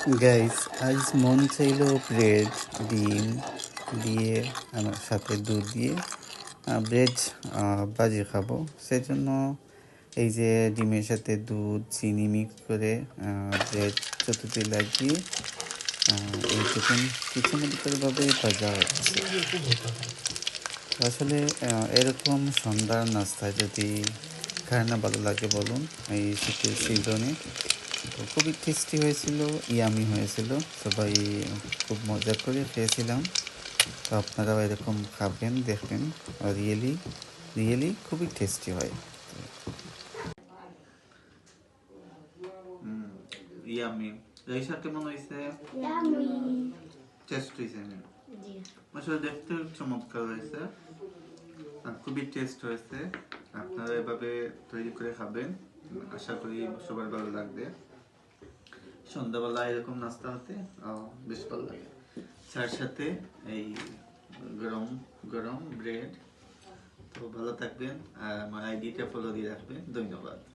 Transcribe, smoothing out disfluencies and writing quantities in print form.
Guys, আজ মন চাইলো ব্রেড, ডিম দিয়ে আমার সাথে দুধ দিয়ে ব্রেড ভাজি খাবো। সেজন্য এই যে ডিমের সাথে দুধ চিনি মিক্স করে ব্রেড চতুর্থী লাগিয়ে এইটুকুন কিছুমতিকরভাবে ভাজা হচ্ছে। আসলে এরকম সন্ধ্যার নাস্তায় যদি খায় না ভালো লাগে বলুন, এই শীতের সিজনে। তো খুবই টেস্টি হয়েছিল, ইয়ামি হয়েছিল, সবাই খুব মজা করে খেয়েছিলাম। তো আপনারাও এরকম খাবেন, দেখবেন, রিয়েলি রিয়েলি খুবই টেস্টি হয়। ইয়ামি রাইসা কেমন হয়েছে? টেস্ট হয়েছে, আসলে দেখতে চমৎকার হয়েছে আর খুবই টেস্ট হয়েছে। আপনারা এভাবে তৈরি করে খাবেন, আশা করি সবার ভালো লাগবে। সন্ধ্যাবেলা এরকম নাস্তা হতে বেশ ভালো লাগে, চার সাথে এই গরম গরম ব্রেড। তো ভালো থাকবেন আর আমার আইডিটা ফলো দিয়ে রাখবেন। ধন্যবাদ।